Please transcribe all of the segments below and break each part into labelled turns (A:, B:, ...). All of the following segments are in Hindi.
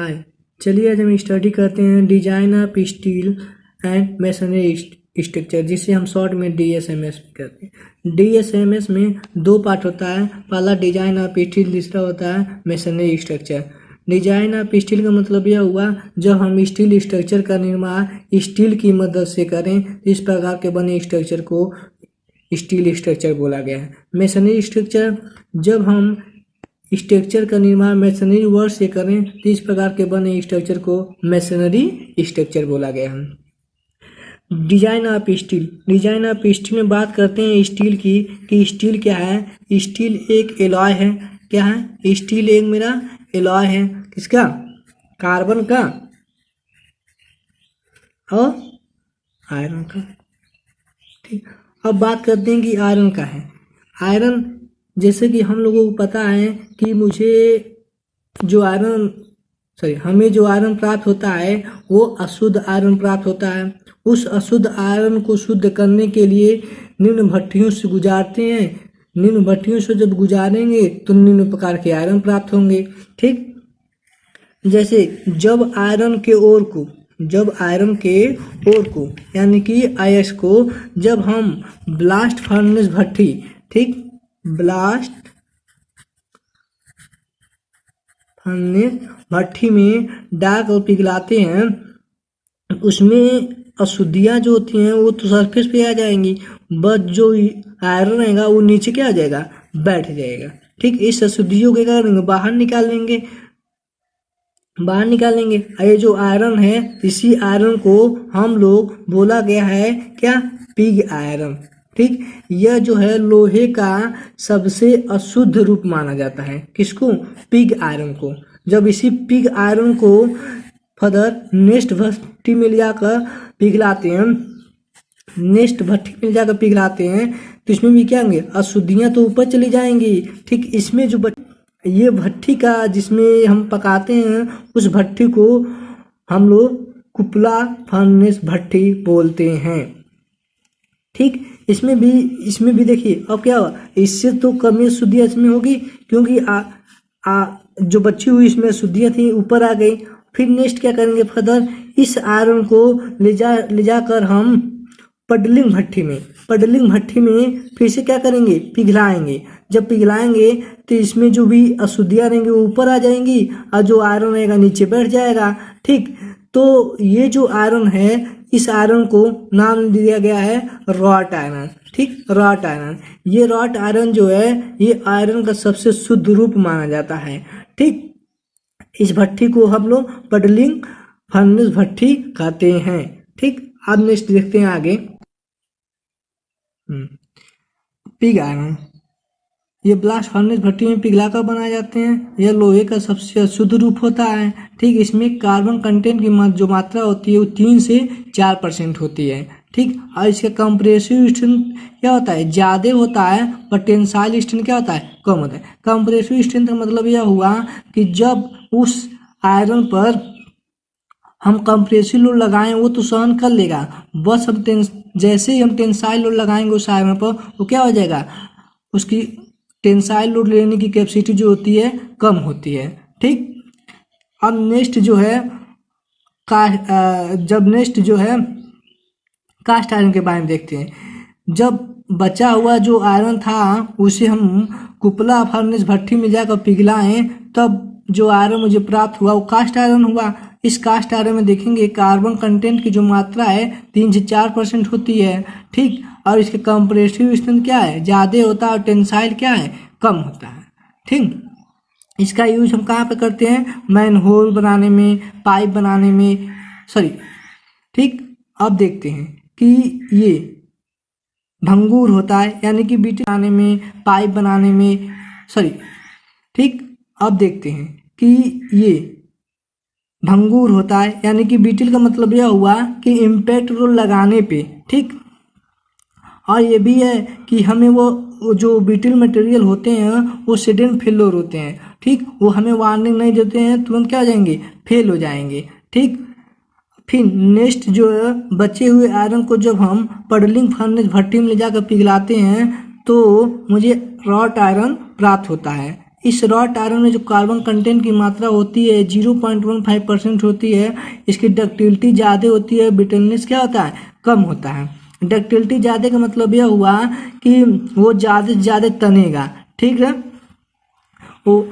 A: हाय, चलिए आज हम स्टडी करते हैं design of steel and masonry structure, जिसे हम शॉर्ट में डीएसएमएस कहते हैं। डीएसएमएस में दो पार्ट होता है, पहला डिजाइन ऑफ स्टील, दूसरा होता है masonry structure. Design of steel का मतलब यह हुआ जब हम स्टील स्ट्रक्चर का निर्माण स्टील की मदद से करें, इस प्रकार के बने स्ट्रक्चर को स्टील स्ट्रक्चर बोला गया है। मैसनरी स्ट्रक्चर, जब हम स्ट्रक्चर का निर्माण मैसनरी वर्क से करें तो इस प्रकार के बने स्ट्रक्चर को मैसनरी स्ट्रक्चर बोला गया है। Design of steel, design of steel में बात करते हैं स्टील की कि स्टील क्या है। स्टील एक एलॉय है। क्या है? स्टील एक मेरा एलॉय है। किसका? कार्बन का और आयरन का। ठीक, अब बात करते हैं कि आयरन का है। आयरन, जैसे कि हम लोगों को पता है कि हमें जो आयरन प्राप्त होता है वो अशुद्ध आयरन प्राप्त होता है। उस अशुद्ध आयरन को शुद्ध करने के लिए निम्न भट्टियों से गुजारते हैं। निम्न भट्टियों से जब गुजारेंगे तो निम्न प्रकार के आयरन प्राप्त होंगे। ठीक, जैसे जब आयरन के ओर को यानी कि आयस को जब हम ब्लास्ट फर्नेस भट्टी, ठीक, ब्लास्ट फर्नेस भट्टी में डाल और पिघलाते हैं, उसमें अशुद्धियाँ जो होती हैं वो तो सरफेस पे आ जाएंगी, बस जो आयरन रहेगा वो नीचे क्या आ जाएगा? बैठ जाएगा। ठीक, इस अशुद्धियों के कारण बाहर निकालेंगे। ये जो आयरन है, इसी आयरन को हम लोग बोला गया है क्या? Pig iron. ठीक, यह जो है लोहे का सबसे अशुद्ध रूप माना जाता है। किसको? पिग आयरन को। जब इसी पिग आयरन को फर्दर नेक्स्ट भट्टी में ले जाकर पिघलाते हैं, तो इसमें भी क्या होंगे? अशुद्धियाँ तो ऊपर चली जाएंगी। ठीक, इसमें जो ये भट्टी का जिसमें हम पकाते हैं, उस भट्टी को हम लोग कुपला फर्नेस भट्टी बोलते हैं। ठीक, इसमें भी देखिए अब क्या हुआ, इससे तो कमी अशुद्धियाँ इसमें होगी, क्योंकि जो बची हुई इसमें अशुद्धियाँ थी ऊपर आ गई। फिर नेक्स्ट क्या करेंगे? फर्दर इस आयरन को ले जाकर हम पडलिंग भट्टी में फिर से क्या करेंगे? पिघलाएंगे। जब पिघलाएंगे तो इसमें जो भी अशुद्धियाँ रहेंगी वो ऊपर आ जाएंगी और जो आयरन रहेगा नीचे बैठ जाएगा। ठीक, तो ये जो आयरन है, इस आयरन को नाम दिया गया है रॉट आयरन। ठीक, रॉट आयरन। ये रॉट आयरन जो है, ये आयरन का सबसे शुद्ध रूप माना जाता है। ठीक, इस भट्टी को हम लोग पडलिंग फर्नेस भट्टी कहते हैं। ठीक, अब नेक्स्ट देखते हैं आगे। पिग आयरन, ये ब्लास्ट फर्नेस भट्टी में पिघला कर बनाए जाते हैं। यह लोहे का सबसे अशुद्ध रूप होता है। ठीक, इसमें कार्बन कंटेंट की जो मात्रा होती है वो 3 से 4% होती है। ठीक, और इसका कंप्रेसिव स्ट्रेंथ क्या होता है? ज़्यादा होता है, पर टेंसाइल स्ट्रेंथ क्या होता है? कम होता है। कंप्रेसिव स्ट्रेंथ का मतलब यह हुआ कि जब उस आयरन पर हम कंप्रेसिव लोड लगाएं वो तो सहन कर लेगा, बस हम जैसे ही हम टेंसाइल लोड लगाएंगे उस आयरन पर, वो क्या हो जाएगा? उसकी टेंसाइल लोड लेने की कैपेसिटी जो होती है कम होती है। ठीक, अब नेक्स्ट जो है कास्ट आयरन के बारे में देखते हैं। जब बचा हुआ जो आयरन था उसे हम कुपला फर्नेस भट्टी में जाकर पिघलाएं, तब जो आयरन मुझे प्राप्त हुआ वो कास्ट आयरन हुआ। इस कास्ट आयरन में देखेंगे कार्बन कंटेंट की जो मात्रा है 3 से 4% होती है। ठीक, और इसके कंप्रेसिव स्ट्रेंथ क्या है? ज़्यादा होता है, और टेंसाइल क्या है? कम होता है। ठीक, इसका यूज हम कहाँ पे करते हैं? मैनहोल बनाने में, पाइप बनाने में, ठीक, अब देखते हैं कि ये भंगूर होता है, यानी कि बीटल बनाने में, पाइप बनाने में, ठीक, अब देखते हैं कि ये भंगूर होता है, यानी कि बीटल का मतलब यह हुआ कि इम्पैक्ट रोल लगाने पे। ठीक, और ये भी है कि हमें वो जो बीटल मटेरियल होते हैं वो सडन फेल्योर होते हैं। ठीक, वो हमें वार्निंग नहीं देते हैं, तुरंत क्या हो जाएंगे? फेल हो जाएंगे। ठीक, फिर नेक्स्ट जो है बचे हुए आयरन को जब हम पडलिंग फर्नेस भट्टी में ले जाकर पिघलाते हैं तो मुझे रॉट आयरन प्राप्त होता है। इस रॉट आयरन में जो कार्बन कंटेंट की मात्रा होती है 0.15% होती है। इसकी डक्टिलिटी ज़्यादा होती है, ब्रिटलनेस क्या होता है, कम होता है। डक्टिलिटी ज़्यादा का मतलब यह हुआ कि वो ज़्यादा से ज़्यादा तनेगा, ठीक है। वो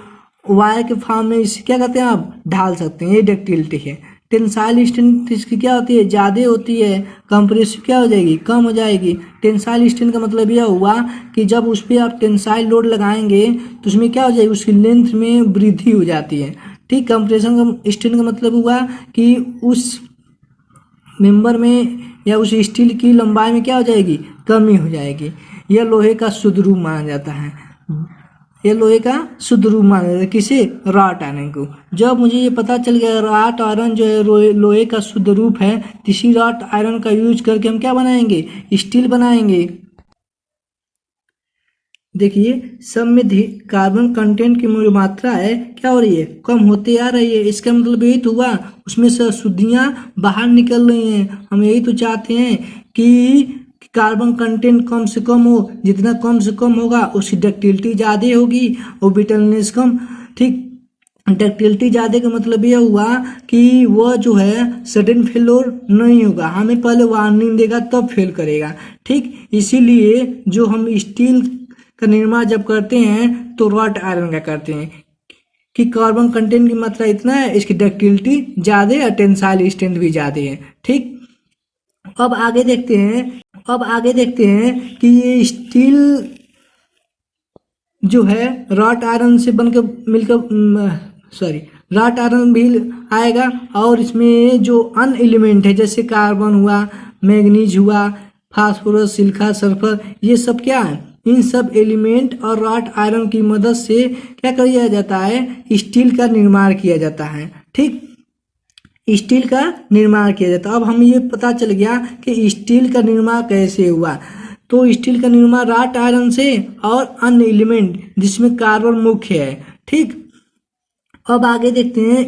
A: वायर के फॉर्म में इसे क्या कहते हैं, आप ढाल सकते हैं, ये डक्टिलिटी है। टेंसाइल स्ट्रेंथ इसकी क्या होती है, ज़्यादा होती है। कंप्रेसिव क्या हो जाएगी, कम हो जाएगी। टेंसाइल स्ट्रेंथ का मतलब यह हुआ कि जब उस पर आप टेंसाइल लोड लगाएंगे तो उसमें क्या हो जाएगी, उसकी लेंथ में वृद्धि हो जाती है, ठीक। कंप्रेशन का स्ट्रेंथ का मतलब हुआ कि उस मेंबर में या उस स्टील की लंबाई में क्या हो जाएगी, कमी हो जाएगी। यह लोहे का शुद्ध रूप माना जाता है। ये लोहे का शुद्ध रूप माना जाता है किसे, रॉट आयरन को। जब मुझे ये पता चल गया रॉट आयरन जो है लोहे का शुद्ध रूप है, तो इसी रॉट आयरन का यूज करके हम क्या बनाएंगे, स्टील बनाएंगे। देखिए सब में कार्बन कंटेंट की मात्रा है क्या हो रही है, कम होते आ रही है। इसका मतलब यही तो हुआ उसमें से अशुद्धियाँ बाहर निकल रही हैं। हम यही तो चाहते हैं कि कार्बन कंटेंट कम से कम हो, जितना कम से कम होगा उसकी डक्टिलिटी ज़्यादा होगी और ब्रिटलनेस कम, ठीक। डक्टिलिटी ज़्यादा का मतलब यह हुआ कि वह जो है सडन फेलोर नहीं होगा, हमें पहले वार्निंग देगा तब फेल करेगा, ठीक। इसीलिए जो हम स्टील का निर्माण जब करते हैं तो रॉट आयरन का करते हैं कि कार्बन कंटेंट की मात्रा इतना है, इसकी डक्टिलिटी ज़्यादा है, टेंसाइल स्ट्रेंथ भी ज़्यादा है, ठीक। अब आगे देखते हैं कि ये स्टील जो है रॉट आयरन से बनकर मिलकर रॉट आयरन भी आएगा और इसमें जो अन एलिमेंट है जैसे कार्बन हुआ, मैग्नीज हुआ, फास्फोरस, सिलिका, सल्फर, ये सब क्या है, इन सब एलिमेंट और रॉट आयरन की मदद से क्या किया जाता है, स्टील का निर्माण किया जाता है, ठीक। स्टील का निर्माण किया जाता है। अब हम ये पता चल गया कि स्टील का निर्माण कैसे हुआ। तो स्टील का निर्माण रॉट आयरन से और अन्य एलिमेंट जिसमें कार्बन मुख्य है, ठीक। अब आगे देखते हैं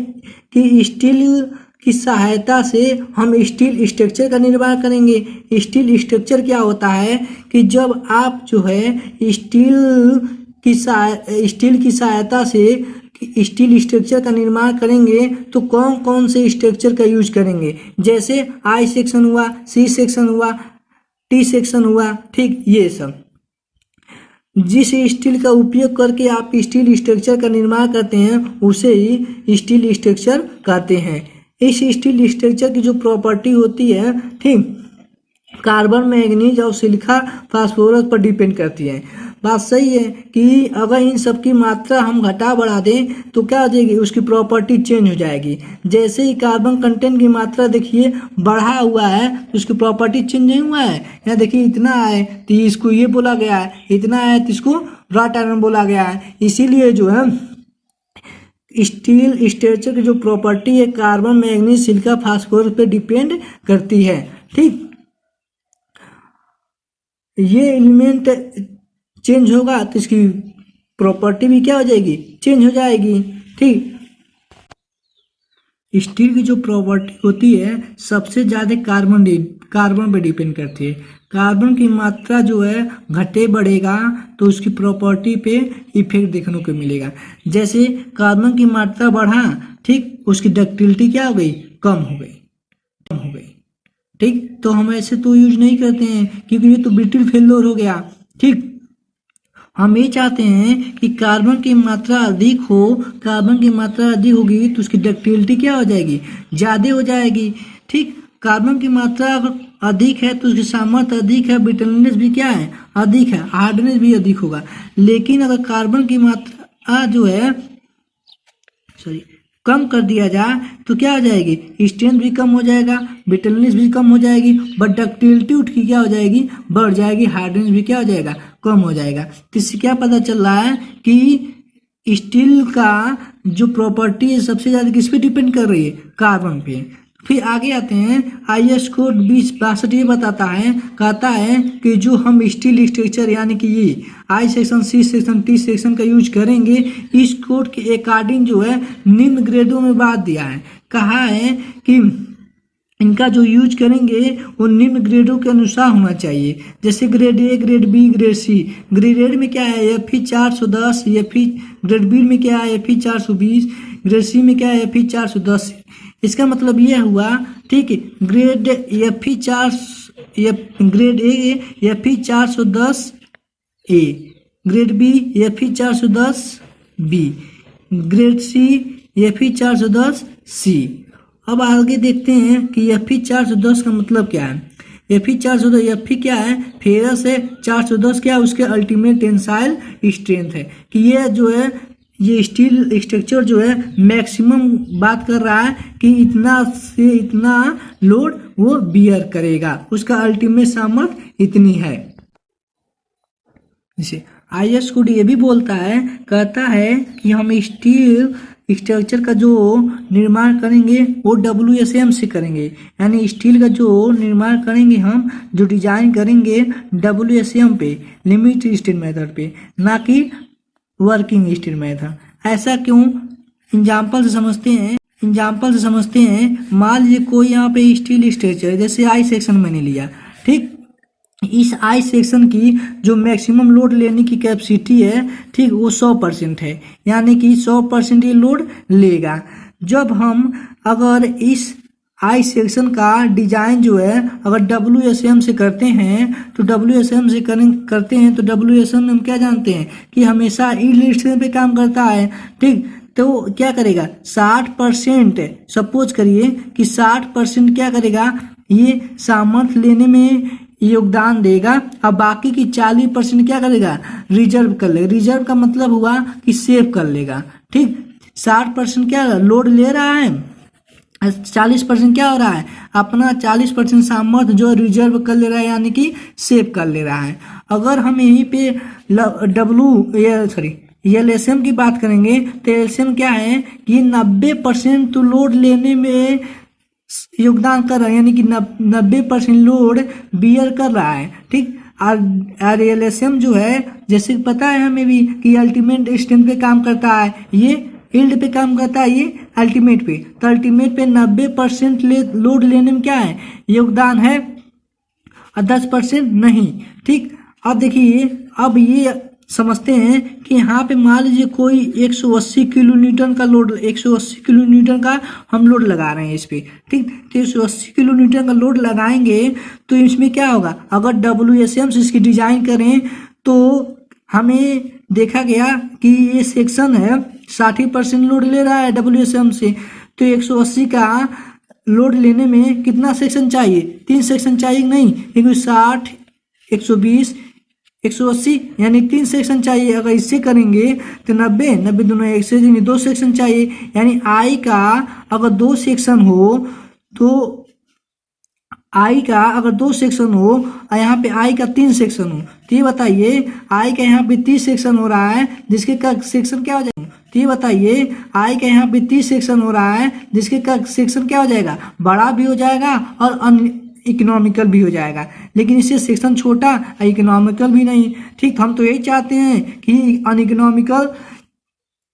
A: कि स्टील की सहायता से हम स्टील स्ट्रक्चर का निर्माण करेंगे। स्टील स्ट्रक्चर क्या होता है कि जब आप जो है स्टील की सहायता से स्टील स्ट्रक्चर का निर्माण करेंगे तो कौन कौन से स्ट्रक्चर का यूज करेंगे, जैसे आई सेक्शन हुआ, सी सेक्शन हुआ, टी सेक्शन हुआ, ठीक। ये सब जिस स्टील का उपयोग करके आप स्टील स्ट्रक्चर का निर्माण करते हैं उसे ही स्टील स्ट्रक्चर कहते हैं। इस स्टील स्ट्रक्चर की जो प्रॉपर्टी होती है, ठीक, कार्बन, मैग्नीज और सिलिका, फास्फोरस पर डिपेंड करती है। बात सही है कि अगर इन सब की मात्रा हम घटा बढ़ा दें तो क्या हो जाएगी, उसकी प्रॉपर्टी चेंज हो जाएगी। जैसे ही कार्बन कंटेंट की मात्रा देखिए बढ़ा हुआ है तो उसकी प्रॉपर्टी चेंज नहीं हुआ है। यहाँ देखिए इतना है तो इसको ये बोला गया है, इतना है तो इसको रॉट आयरन बोला गया है। इसीलिए जो है स्टील स्ट्रक्चर की जो प्रॉपर्टी है कार्बन, मैग्नीज, सिलिका, फास्फोरस पे डिपेंड करती है, ठीक। ये एलिमेंट चेंज होगा तो इसकी प्रॉपर्टी भी क्या हो जाएगी, चेंज हो जाएगी, ठीक। स्टील की जो प्रॉपर्टी होती है सबसे ज़्यादा कार्बन पे डिपेंड करती है। कार्बन की मात्रा जो है घटे बढ़ेगा तो उसकी प्रॉपर्टी पे इफेक्ट देखने को मिलेगा। जैसे कार्बन की मात्रा बढ़ा, ठीक, उसकी डक्टिलिटी क्या हो गई, कम हो गई, ठीक। तो हम ऐसे तो यूज नहीं करते हैं क्योंकि ये तो ब्रिटल फेल्योर हो गया, ठीक। हम ये चाहते हैं कि कार्बन की मात्रा अधिक होगी तो उसकी डक्टिलिटी क्या हो जाएगी, ज़्यादा हो जाएगी, ठीक। कार्बन की मात्रा अगर अधिक है तो उसकी सामर्थ्य अधिक है, ब्रिटलनेस भी क्या है, अधिक है, हार्डनेस भी अधिक होगा। लेकिन अगर कार्बन की मात्रा जो है कम कर दिया जाए तो क्या हो जाएगी, स्ट्रेंथ भी कम हो जाएगा, ब्रिटलनेस भी कम हो जाएगी, बट डक्टिलिटी उसकी क्या हो जाएगी, बढ़ जाएगी, हार्डनेस भी क्या हो जाएगा, कम हो जाएगा। तो इससे क्या पता चल रहा है कि स्टील का जो प्रॉपर्टी है सबसे ज़्यादा किस पे डिपेंड कर रही है, कार्बन पे। फिर आगे आते हैं IS कोड 2062 ये कहता है कि जो हम स्टील स्ट्रक्चर यानी कि ये I section, C section, T section का यूज करेंगे, इस कोड के अकॉर्डिंग जो है निम्न ग्रेडों में बांट दिया है। कहा है कि इनका जो यूज करेंगे वो निम्न ग्रेडों के अनुसार होना चाहिए, जैसे grade A, grade B, grade C. Grade A में क्या है, एफ 410, एफ ग्रेड बी में क्या है, एफ 420, ग्रेड सी में क्या है, एफ 410। इसका मतलब यह हुआ, ठीक है, grade F grade A F 410 A, grade B F 410 B, grade C F 410 C. अब आगे देखते हैं कि एफ 410 का मतलब क्या है। एफ 410 एफ क्या है, फेरस है, 410 क्या है, उसके अल्टीमेट टेंसाइल स्ट्रेंथ है, कि ये जो है ये स्टील स्ट्रक्चर जो है मैक्सिमम बात कर रहा है कि इतना से इतना लोड वो बियर करेगा, उसका अल्टीमेट सामर्थ्य इतनी है। जैसे IS कोड ये भी बोलता है, कहता है कि हम स्टील स्ट्रक्चर का जो निर्माण करेंगे वो WSM से करेंगे, यानी स्टील का जो निर्माण करेंगे हम, जो डिजाइन करेंगे WSM पे, लिमिट स्टील मेथड पे, ना कि वर्किंग स्टील मेथड। ऐसा क्यों, एग्जाम्पल से समझते हैं। मान लीजिए कोई यहाँ पे स्टील स्ट्रक्चर है, जैसे I सेक्शन मैंने लिया, ठीक, इस I सेक्शन की जो मैक्सिमम लोड लेने की कैपेसिटी है, ठीक, वो 100% है, यानी कि 100% ये लोड लेगा। जब हम अगर इस I सेक्शन का डिजाइन जो है अगर WSM से करते हैं तो WSM हम क्या जानते हैं कि हमेशा यील्ड स्ट्रेंथ पे काम करता है, ठीक। तो क्या करेगा, 60%, सपोज करिए कि 60% क्या करेगा, ये सामर्थ्य लेने में योगदान देगा, और बाकी की 40% क्या करेगा, रिजर्व कर लेगा। रिजर्व का मतलब हुआ कि सेव कर लेगा, ठीक। 60% क्या लोड ले रहा है, 40% क्या हो रहा है, अपना 40% सामर्थ्य जो रिजर्व कर ले रहा है, यानी कि सेव कर ले रहा है। अगर हम यहीं पे LSM की बात करेंगे तो LSM क्या है कि 90% तो लोड लेने में योगदान कर रहा है, यानी कि 90% लोड बियर कर रहा है, ठीक। और LSM जो है, जैसे पता है हमें भी कि अल्टीमेट स्ट्रेंथ पे काम करता है, ये यील्ड पे काम करता है, ये अल्टीमेट पे। तो अल्टीमेट पे 90% लोड लेने में क्या है, योगदान है, और 10% नहीं, ठीक। अब देखिए, अब ये समझते हैं कि यहाँ पे मान लीजिए कोई 180 किलो न्यूटन का लोड, 180 किलो न्यूटन का हम लोड लगा रहे हैं इस पे, ठीक। तो 180 किलो न्यूटन का लोड लगाएंगे तो इसमें क्या होगा, अगर WSM से इसकी डिजाइन करें तो हमें देखा गया कि ये सेक्शन है 60% लोड ले रहा है WSM से, तो 180 का लोड लेने में कितना सेक्शन चाहिए, 3 सेक्शन चाहिए नहीं, क्योंकि 60, 120, 180 यानी 3 सेक्शन चाहिए। अगर इससे करेंगे तो 90 दोनों एक से 2 सेक्शन चाहिए, यानी I का अगर 2 सेक्शन हो तो I का अगर 2 सेक्शन हो और यहाँ पे I का 3 सेक्शन हो, तो ये बताइए I का यहाँ पे 30 सेक्शन हो रहा है, जिसके का सेक्शन क्या हो जाएगा, तो ये बताइए I का यहाँ पे 30 सेक्शन हो रहा है, जिसके का सेक्शन क्या हो जाएगा, बड़ा भी हो जाएगा और इकोनॉमिकल भी हो जाएगा। लेकिन इससे सेक्शन छोटा और इकोनॉमिकल भी नहीं, ठीक। हम तो यही चाहते हैं कि अनइकोनॉमिकल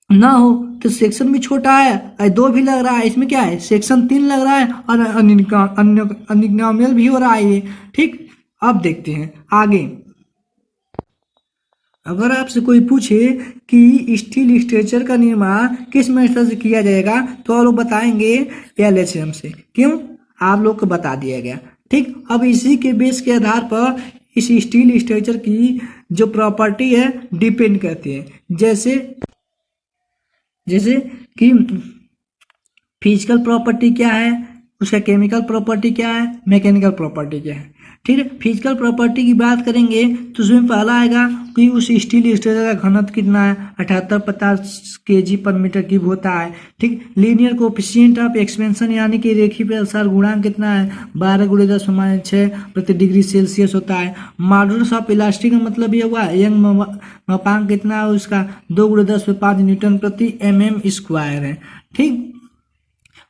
A: ना हो, तो सेक्शन भी छोटा है और 2 भी लग रहा है, इसमें क्या है, सेक्शन 3 लग रहा है और अनइकोनॉमिकल भी हो रहा है ये, ठीक। अब देखते हैं आगे। अगर आपसे कोई पूछे कि स्टील स्ट्रक्चर का निर्माण किस मेथड से किया जाएगा तो आप लोग बताएंगे LSM से। क्यों, आप लोग को बता दिया गया, ठीक। अब इसी के बेस के आधार पर इस स्टील स्ट्रक्चर की जो प्रॉपर्टी है डिपेंड करती है, जैसे कि फिजिकल प्रॉपर्टी क्या है, उसका केमिकल प्रॉपर्टी क्या है, मैकेनिकल प्रॉपर्टी क्या है, ठीक है। फिजिकल प्रॉपर्टी की बात करेंगे तो उसमें पहला आएगा कि उस स्टील स्ट्रक्चर का घनत्व कितना है, 78-50 kg/m³ होता है, ठीक। लीनियर कोएफिशिएंट ऑफ एक्सपेंशन यानी कि रेखीय प्रसार गुणांक कितना है, 12×10⁻⁶ प्रति डिग्री सेल्सियस होता है। मॉडुलस ऑफ इलास्टिक का मतलब ये हुआ, यंग मापांक कितना है उसका, 2×10⁵ न्यूटन प्रति mm² है, ठीक।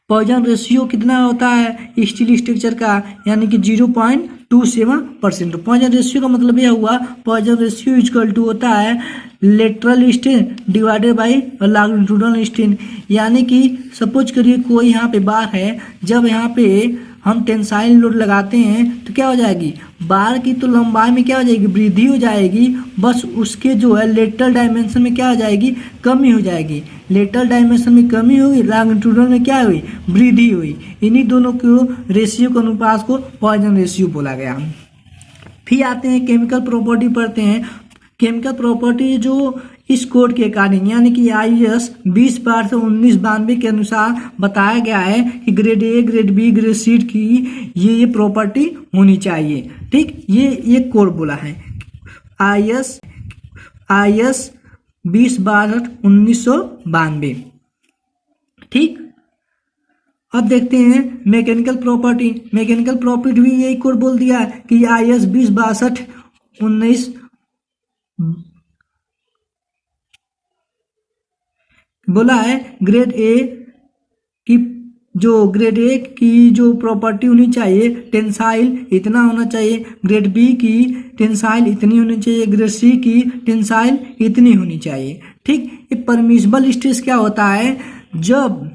A: पॉइजन रेशियो कितना होता है स्टील स्ट्रक्चर का, यानी कि 0.27%। पॉइजन रेशियो का मतलब यह हुआ, पॉइजन रेशियो इक्वल टू होता है lateral strain divided by longitudinal strain. यानी कि सपोज करिए कोई यहाँ पे बार है, जब यहाँ पे हम टेंसाइल लोड लगाते हैं तो क्या हो जाएगी, बार की तो लंबाई में क्या हो जाएगी, वृद्धि हो जाएगी, बस उसके जो है लेटरल डायमेंशन में क्या हो जाएगी, कमी हो जाएगी। लेटरल डायमेंशन में कमी हुई, लॉन्गिट्यूडनल में क्या हुई, वृद्धि हुई। इन्हीं दोनों को रेशियो के अनुपात को पॉइजन रेशियो बोला गया। फिर आते हैं केमिकल प्रॉपर्टी पढ़ते हैं। केमिकल प्रॉपर्टी जो इस कोड के अकॉर्डिंग यानी कि IS 20/1992 के अनुसार बताया गया है कि grade A, grade B, grade C की ये प्रॉपर्टी होनी चाहिए। ठीक, ये कोड बोला है IS 20/1992। ठीक, अब देखते हैं मैकेनिकल प्रॉपर्टी। मैकेनिकल प्रॉपर्टी भी यही कोड बोल दिया कि IS 20/62/19 बोला है ग्रेड ए की जो प्रॉपर्टी होनी चाहिए, टेंसाइल इतना होना चाहिए, ग्रेड बी की टेंसाइल इतनी होनी चाहिए, ग्रेड सी की टेंसाइल इतनी होनी चाहिए। ठीक, ये परमिसिबल स्ट्रेस क्या होता है, जब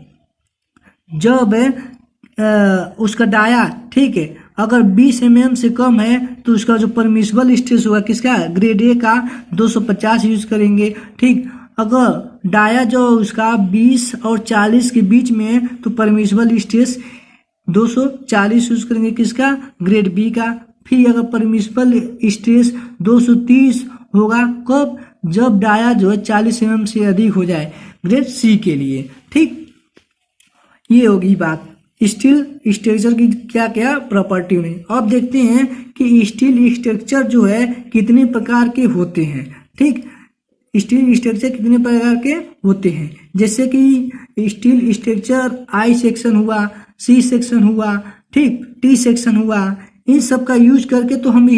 A: उसका डाया, ठीक है, अगर 20 mm से कम है तो उसका जो परमिसिबल स्ट्रेस होगा किसका, ग्रेड ए का 250 यूज करेंगे। ठीक, अगर डाया जो उसका 20 और 40 के बीच में है तो परमिसिबल स्ट्रेस 240 यूज करेंगे किसका, ग्रेड बी का। फिर अगर परमिसिबल स्ट्रेस 230 होगा कब, जब डाया जो है 40 mm से अधिक हो जाए, ग्रेड सी के लिए। ठीक, ये होगी बात स्टील स्ट्रक्चर की क्या क्या प्रॉपर्टी हुई। अब देखते हैं कि स्टील स्ट्रक्चर जो है कितने प्रकार के होते हैं। ठीक, स्टील स्ट्रक्चर कितने प्रकार के होते हैं, जैसे कि स्टील स्ट्रक्चर I सेक्शन हुआ, C सेक्शन हुआ, ठीक, T सेक्शन हुआ, इन सब का यूज करके तो हम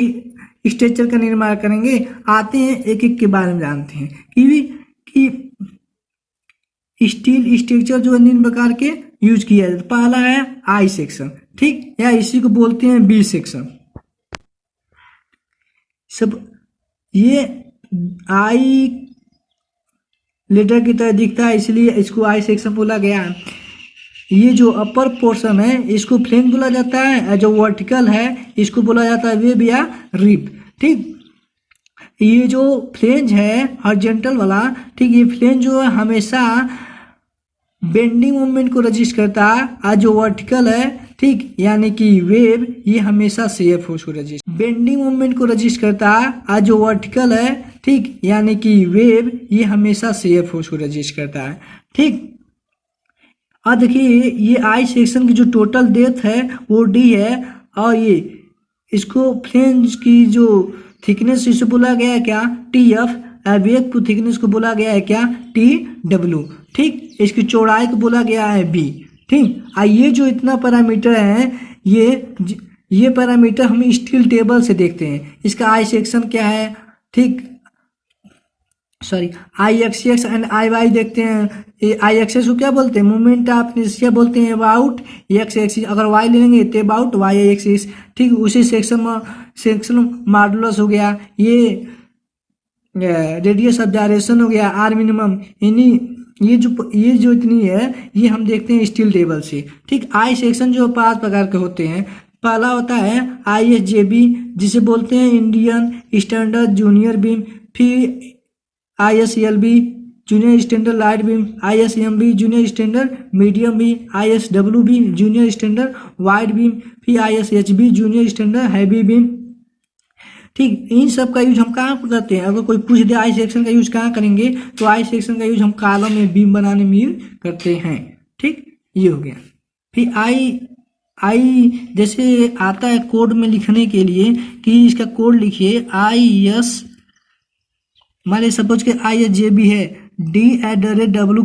A: स्ट्रक्चर का निर्माण करेंगे। आते हैं एक एक के बारे में जानते हैं कि स्टील स्ट्रक्चर जो है निम्न प्रकार के यूज किया जाता है। पहला है I सेक्शन, ठीक, या इसी को बोलते हैं B सेक्शन। सब ये I लेटर की तरह दिखता है इसलिए इसको I सेक्शन बोला गया है। ये जो अपर पोर्शन है इसको फ्लेंज बोला जाता है, जो वर्टिकल है इसको बोला जाता है वेब या रिब। ठीक, ये जो फ्लेंज है हॉरिजॉन्टल वाला, ठीक, ये फ्लेंज जो है हमेशा बेंडिंग मूवमेंट को रजिस्ट करता है, और जो वर्टिकल है, ठीक, यानी कि वेब, ये हमेशा शेयर फोर्स को रजिस्ट, बेंडिंग मूवमेंट को रजिस्ट करता है, और जो वर्टिकल है, ठीक, यानी कि वेब, ये हमेशा शेयर फोर्स को रजिस्ट करता है। ठीक, अब देखिए ये I सेक्शन की जो टोटल डेप्थ है वो D है, और ये इसको फ्लेंज की जो थिकनेस इसे बोला गया है क्या, TF, वेब की थिकनेस को बोला गया है क्या, TW। ठीक, इसकी चौड़ाई को बोला गया है B। ठीक, ये जो इतना पैरामीटर है, ये पैरामीटर हम स्टील टेबल से देखते हैं। इसका I सेक्शन क्या है, ठीक, सॉरी IXX एंड IY देखते हैं। IXX को क्या बोलते हैं, मोमेंट ऑफ इनर्शिया बोलते हैं अबाउट X एक्सिस, अगर Y ले लेंगे तो अबाउट Y एक्सिस। ठीक, उसी सेक्शन मॉडुलस हो गया, ये रेडियस ऑफ जायरेशन हो गया R मिनिमम। ये जो इतनी है ये हम देखते हैं स्टील टेबल से। ठीक, I सेक्शन जो 5 प्रकार के होते हैं। पहला होता है ISJB जिसे बोलते हैं इंडियन स्टैंडर्ड जूनियर बीम, फिर ISLB junior standard light beam, ISMB junior standard medium beam, ISWB junior standard wide beam, फिर ISHB junior standard heavy beam. ठीक, इन सब का यूज हम कहाँ करते हैं, अगर कोई पूछ दे I सेक्शन का यूज कहाँ करेंगे तो I सेक्शन का यूज हम कॉलम में बीम बनाने में करते हैं। ठीक, ये हो गया। फिर आई जैसे आता है कोड में लिखने के लिए कि इसका कोड लिखिए IS, मान लीजिए सपोज के ISJB है, D@W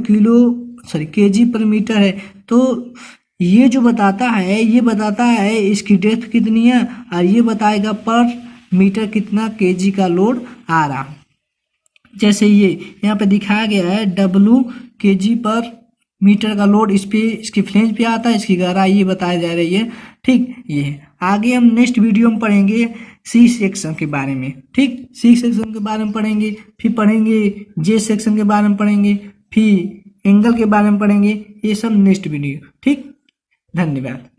A: kg पर मीटर है, तो ये जो बताता है ये बताता है इसकी डेप्थ कितनी है, और ये बताएगा पर मीटर कितना kg का लोड आ रहा। जैसे ये यहाँ पे दिखाया गया है W kg पर मीटर का लोड इस पे इसकी फ्लेंज पे आता है, इसकी गहराई ये बताया जा रही है। ठीक, ये है। आगे हम नेक्स्ट वीडियो में पढ़ेंगे C सेक्शन के बारे में। ठीक, C सेक्शन के बारे में पढ़ेंगे, फिर पढ़ेंगे J सेक्शन के बारे में पढ़ेंगे, फिर एंगल के बारे में पढ़ेंगे, ये सब नेक्स्ट वीडियो। ठीक, धन्यवाद।